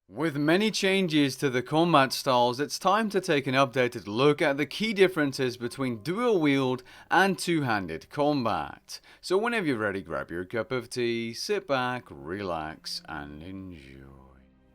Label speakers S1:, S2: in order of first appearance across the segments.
S1: With many changes to the combat styles, it's time to take an updated look at the key differences between dual wield and two-handed combat. So whenever you're ready, grab your cup of tea, sit back, relax, and enjoy.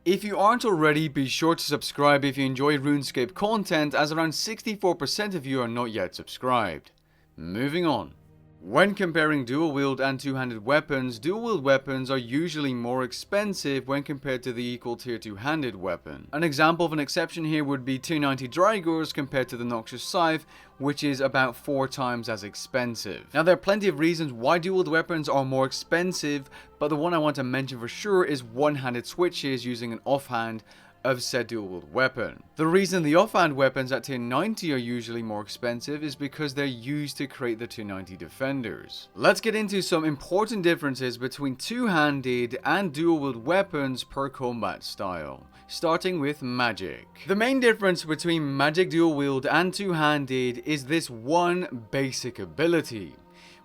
S1: If you aren't already, be sure to subscribe if you enjoy RuneScape content, as around 64% of you are not yet subscribed. Moving on. When comparing dual wield and two-handed weapons, dual wield weapons are usually more expensive when compared to the equal tier two-handed weapon. An example of an exception here would be 290 Drygors compared to the Noxious Scythe, which is about 4 times as expensive. Now there are plenty of reasons why dual wield weapons are more expensive, but the one I want to mention for sure is one-handed switches using an offhand of said dual wield weapon. The reason the offhand weapons at tier 90 are usually more expensive is because they're used to create the 290 defenders. Let's get into some important differences between two-handed and dual wield weapons per combat style, starting with magic. The main difference between magic dual wield and two-handed is this one basic ability.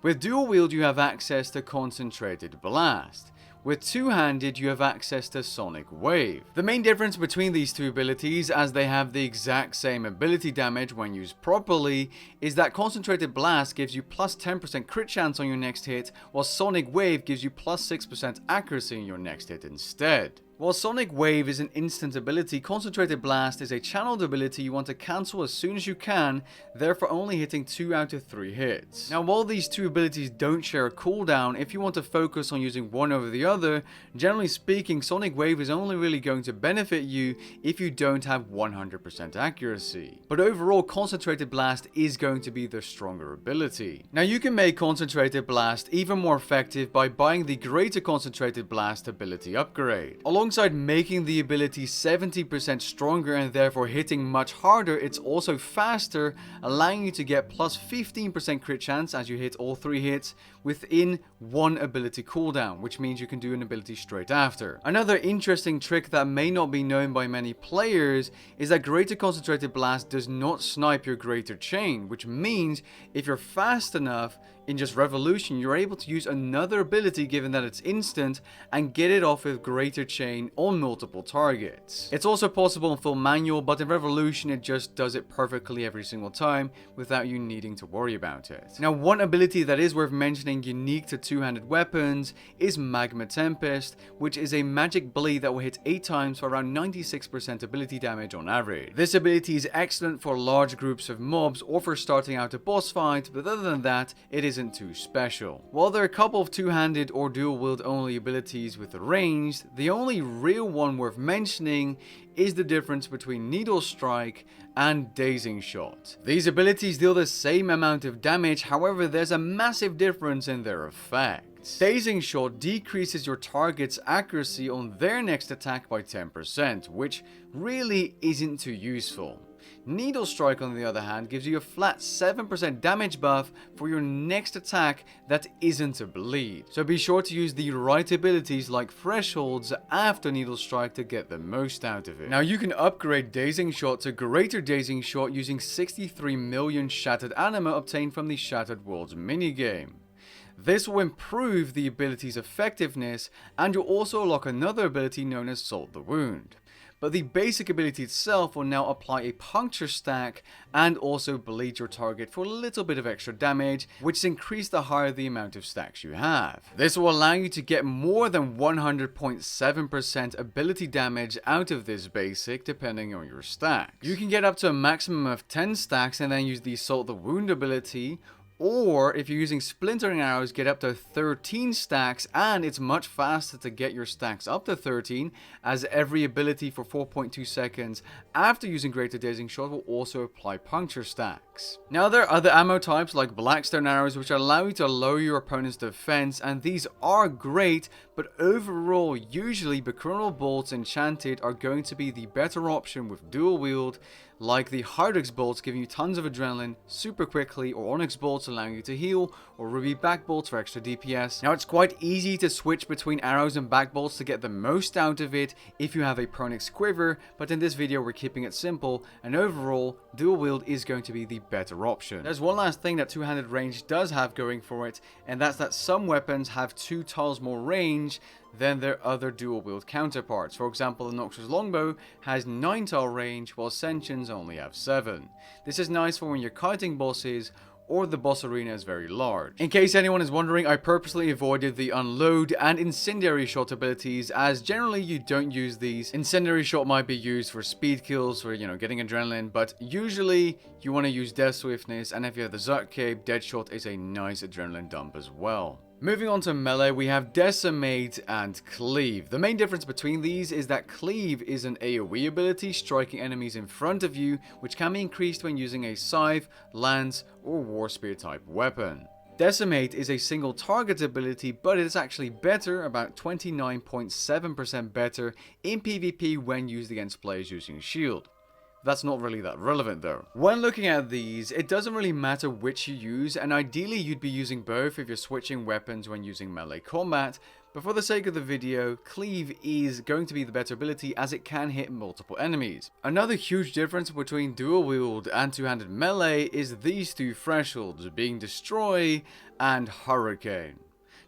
S1: With dual wield you have access to concentrated blast. With two-handed, you have access to Sonic Wave. The main difference between these two abilities, as they have the exact same ability damage when used properly, is that Concentrated Blast gives you plus 10% crit chance on your next hit, while Sonic Wave gives you plus 6% accuracy on your next hit instead. While Sonic Wave is an instant ability, Concentrated Blast is a channeled ability you want to cancel as soon as you can, therefore only hitting 2 out of 3 hits. Now while these two abilities don't share a cooldown, if you want to focus on using one over the other, generally speaking Sonic Wave is only really going to benefit you if you don't have 100% accuracy. But overall Concentrated Blast is going to be the stronger ability. Now you can make Concentrated Blast even more effective by buying the Greater Concentrated Blast ability upgrade. Alongside making the ability 70% stronger and therefore hitting much harder, it's also faster, allowing you to get plus 15% crit chance as you hit all 3 hits within one ability cooldown, which means you can do an ability straight after. Another interesting trick that may not be known by many players is that Greater Concentrated Blast does not snipe your Greater Chain, which means if you're fast enough in just Revolution, you're able to use another ability given that it's instant and get it off with Greater Chain on multiple targets. It's also possible in full manual, but in Revolution it just does it perfectly every single time without you needing to worry about it. Now one ability that is worth mentioning unique to two-handed weapons is Magma Tempest, which is a magic blade that will hit 8 times for around 96% ability damage on average. This ability is excellent for large groups of mobs or for starting out a boss fight, but other than that, it isn't too special. While there are a couple of two-handed or dual wield only abilities with ranged, the only real one worth mentioning is the difference between Needle Strike and Dazing Shot. These abilities deal the same amount of damage, however there's a massive difference in their effect. Dazing Shot decreases your target's accuracy on their next attack by 10%, which really isn't too useful. Needle Strike on the other hand gives you a flat 7% damage buff for your next attack that isn't a bleed. So be sure to use the right abilities like Thresholds after Needle Strike to get the most out of it. Now you can upgrade Dazing Shot to Greater Dazing Shot using 63 million Shattered Anima obtained from the Shattered Worlds minigame. This will improve the ability's effectiveness, and you'll also unlock another ability known as Salt the Wound. But the basic ability itself will now apply a puncture stack and also bleed your target for a little bit of extra damage, which is increased the higher the amount of stacks you have. This will allow you to get more than 100.7% ability damage out of this basic depending on your stacks. You can get up to a maximum of 10 stacks and then use the Salt the Wound ability, or if you're using Splintering Arrows, get up to 13 stacks, and it's much faster to get your stacks up to 13, as every ability for 4.2 seconds after using Greater Dazing Shot will also apply puncture stacks. Now there are other ammo types like Blackstone Arrows which allow you to lower your opponent's defense, and these are great, but overall usually Bacchanal Bolts Enchanted are going to be the better option with dual wield, like the Hydrix Bolts giving you tons of adrenaline super quickly, or Onyx Bolts allowing you to heal, or Ruby Back Bolts for extra DPS. Now it's quite easy to switch between arrows and back bolts to get the most out of it if you have a Pronix Quiver, but in this video we're keeping it simple, and overall dual wield is going to be the better option. There's one last thing that two-handed range does have going for it, and that's that some weapons have 2 tiles more range range than their other dual wield counterparts. For example, the Noxus Longbow has 9 tile range while Sentients only have 7. This is nice for when you're kiting bosses or the boss arena is very large. In case anyone is wondering, I purposely avoided the Unload and Incendiary Shot abilities, as generally you don't use these. Incendiary Shot might be used for speed kills, for, getting adrenaline, but usually you want to use Death Swiftness, and if you have the Zut Cape, Deadshot is a nice adrenaline dump as well. Moving on to melee, we have Decimate and Cleave. The main difference between these is that Cleave is an AoE ability, striking enemies in front of you, which can be increased when using a Scythe, Lance, or War Spear type weapon. Decimate is a single target ability, but it is actually better, about 29.7% better in PvP when used against players using shield. That's not really that relevant though. When looking at these, it doesn't really matter which you use, and ideally you'd be using both if you're switching weapons when using melee combat, but for the sake of the video, Cleave is going to be the better ability as it can hit multiple enemies. Another huge difference between dual wield and two-handed melee is these two thresholds, being Destroy and Hurricane.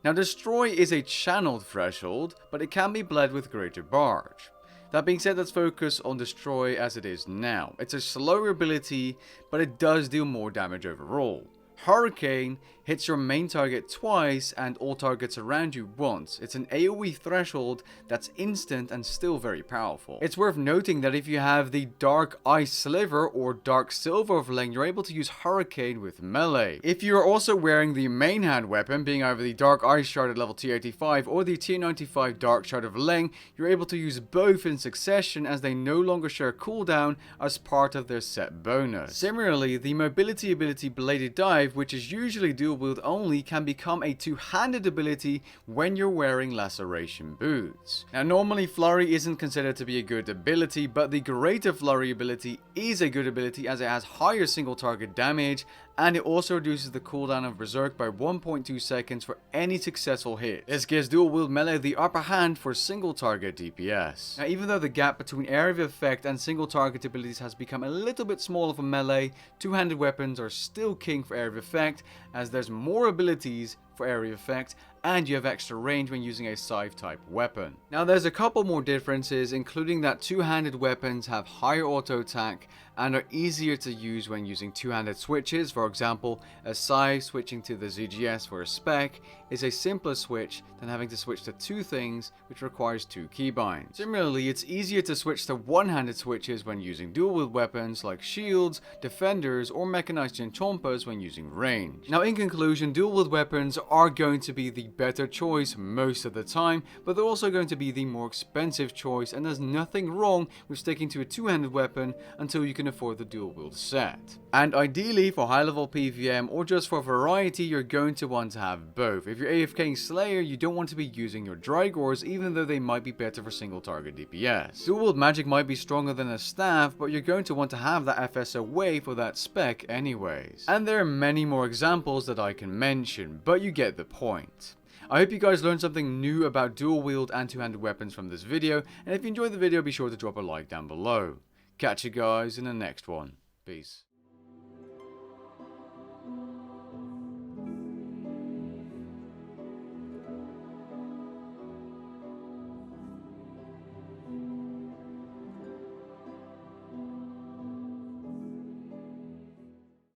S1: Now Destroy is a channeled threshold, but it can be bled with Greater Barge. That being said, let's focus on Destroy as it is now. It's a slower ability, but it does deal more damage overall. Hurricane hits your main target twice and all targets around you once. It's an AoE threshold that's instant and still very powerful. It's worth noting that if you have the Dark Ice Sliver or Dark Silver overlaying, you're able to use Hurricane with melee. If you're also wearing the main hand weapon, being either the Dark Ice Shard at level tier 85 or the tier 95 Dark Shard overlaying, you're able to use both in succession as they no longer share cooldown as part of their set bonus. Similarly, the mobility ability Bladed Dive, which is usually dual wield only, can become a two-handed ability when you're wearing Laceration boots. Now normally Flurry isn't considered to be a good ability, but the Greater Flurry ability is a good ability as it has higher single target damage, and it also reduces the cooldown of Berserk by 1.2 seconds for any successful hit. This gives dual wield melee the upper hand for single target DPS. Now even though the gap between area of effect and single target abilities has become a little bit smaller for melee, two-handed weapons are still king for area of effect, as there's more abilities for area effect, and you have extra range when using a Scythe type weapon. Now there's a couple more differences, including that two-handed weapons have higher auto attack and are easier to use when using two-handed switches. For example, a Scythe switching to the ZGS for a spec is a simpler switch than having to switch to two things, which requires two keybinds. Similarly, it's easier to switch to one-handed switches when using dual-wield weapons like shields, defenders, or mechanized Chinchompas when using range. Now in conclusion, dual-wield weapons are going to be the better choice most of the time, but they're also going to be the more expensive choice, and there's nothing wrong with sticking to a two-handed weapon until you can afford the dual-wield set. And ideally, for high-level PvM or just for variety, you're going to want to have both. If you're AFKing Slayer, you don't want to be using your Drygores, even though they might be better for single target DPS. Dual-wield magic might be stronger than a staff, but you're going to want to have that FSOA for that spec anyways. And there are many more examples that I can mention, but you get the point. I hope you guys learned something new about dual wield and two-handed weapons from this video, and if you enjoyed the video, be sure to drop a like down below. Catch you guys in the next one. Peace.